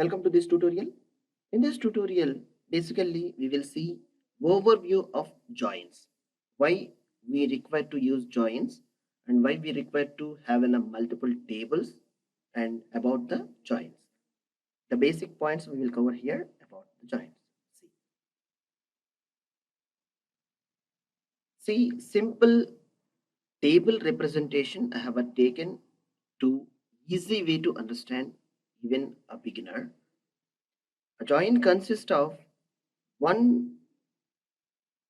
Welcome to this tutorial. In this tutorial, basically we will see overview of joins, why we require to use joins and why we require to have multiple tables and about the joins. The basic points we will cover here about the joins. See simple table representation I have taken to easy way to understand even a beginner. A join consists of one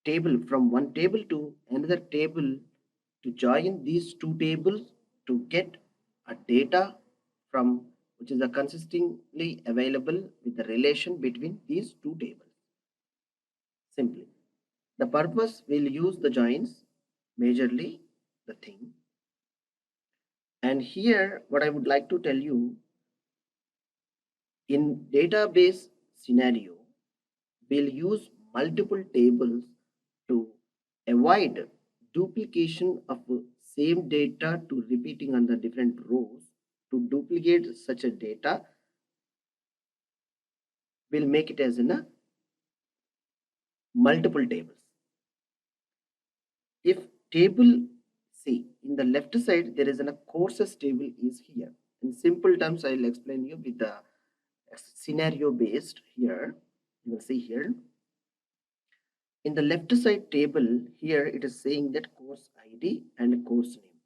table from one table to another table to join these two tables to get a data from which is a consistently available with the relation between these two tables. Simply, the purpose will use the joins majorly the thing. And here what I would like to tell you, in database scenario we'll use multiple tables to avoid duplication of same data to repeating on the different rows. To duplicate such a data, we'll make it as in a multiple tables. If table, see in the left side there is a courses table is here. In simple terms I'll explain you with the scenario based. Here you will see here in the left side table, here it is saying that course ID and course name.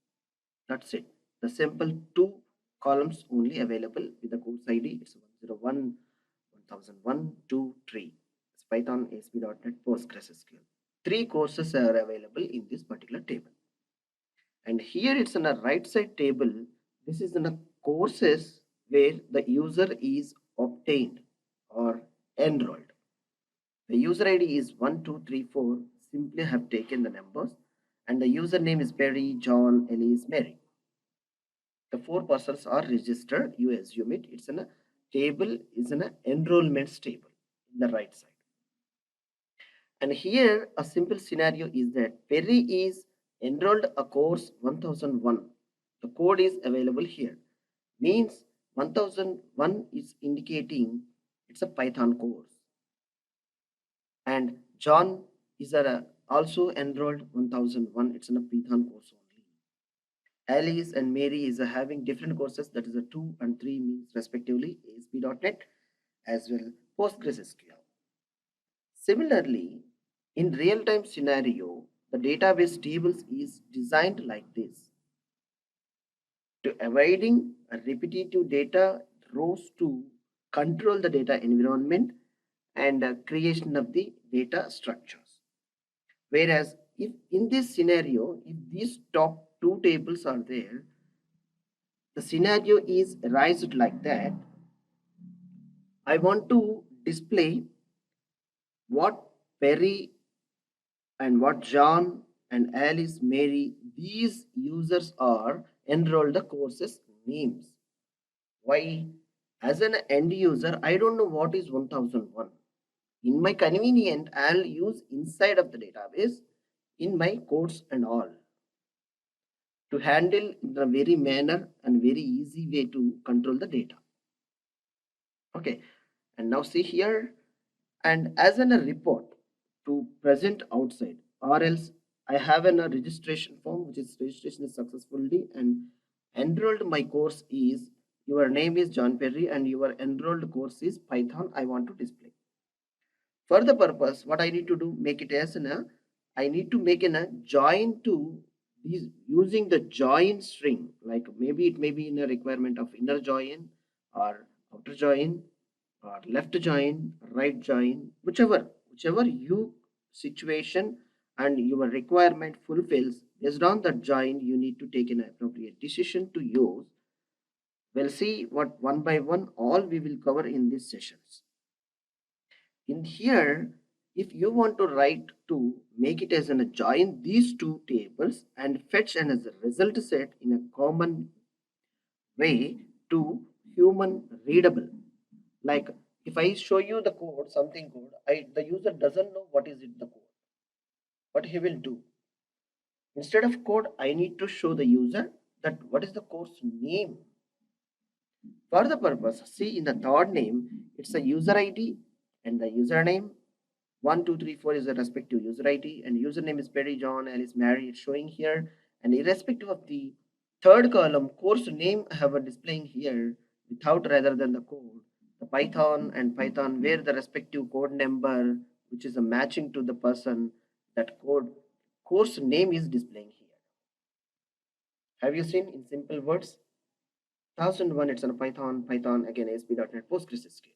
That's it. The simple two columns only available with the course ID. It's 101, 1001, 2, 3. It's Python, ASP.NET, PostgreSQL. Three courses are available in this particular table. And here it's in a right side table. This is in a courses where the user is obtained or enrolled. The user ID is 1234. Simply have taken the numbers, and the username is Barry, John, Elise, Mary. The four persons are registered. You assume it. It's in a table, is in an enrollments table in the right side. And here a simple scenario is that Perry is enrolled a course 1001. The code is available here. Means 1001 is indicating it's a Python course. And John is also enrolled 1001. It's in a Python course only. Alice and Mary is having different courses, that is a 2 and 3 means respectively ASP.NET as well PostgreSQL. Similarly, in real-time scenario, the database tables is designed like this to avoiding a repetitive data rows to control the data environment and creation of the data structures. Whereas if in this scenario, if these top two tables are there, the scenario is raised like that. I want to display what Perry and what John and Alice, Mary, these users are enrolled the courses names. Why? As an end user, I don't know what is 1001. In my convenient, I'll use inside of the database in my codes and all to handle in a very manner and very easy way to control the data. Okay, and now see here, and as in a report to present outside, or else I have a registration form which is registration is successfully and enrolled my course is your name is John Perry and your enrolled course is Python. I want to display. For the purpose, what I need to do, make it as I need to make a join to these using the join string. Like maybe it may be in a requirement of inner join or outer join or left join, right join, whichever you situation and your requirement fulfills. Based on that join, you need to take an appropriate decision to use. We'll see what one by one all we will cover in these sessions. In here, if you want to write to make it as a join these two tables and fetch and as a result set in a common way to human readable. Like if I show you the code, something code, the user doesn't know what is it the code. What he will do? Instead of code, I need to show the user that what is the course name. For the purpose, see in the third name, it's a user ID and the username. 1, 2, 3, 4 is the respective user ID and username is Perry, John, Alice, Mary. It's showing here. And irrespective of the third column, course name I have a displaying here without rather than the code. The Python and Python where the respective code number, which is a matching to the person, that code course name is displaying here. Have you seen in simple words? 1001 it's on Python again ASP.NET PostgreSQL.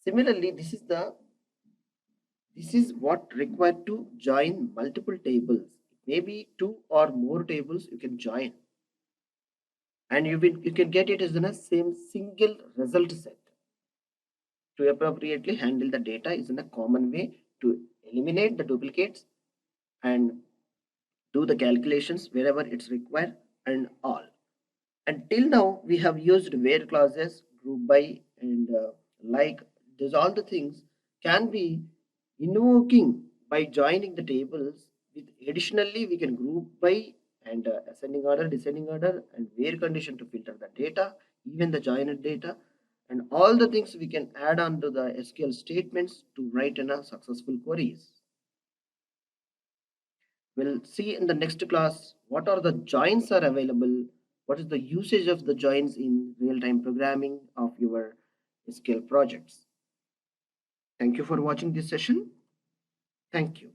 Similarly, this is what required to join multiple tables. Maybe two or more tables you can join, and you can get it as in a same single result set. To appropriately handle the data is in a common way to eliminate the duplicates and do the calculations wherever it's required and all. Until now, we have used where clauses, group by, and like. These all the things can be invoking by joining the tables. With additionally, we can group by and ascending order, descending order, and where condition to filter the data, even the joined data, and all the things we can add on to the SQL statements to write in a successful queries. We'll see in the next class what are the joins are available, what is the usage of the joins in real-time programming of your SQL projects. Thank you for watching this session. Thank you.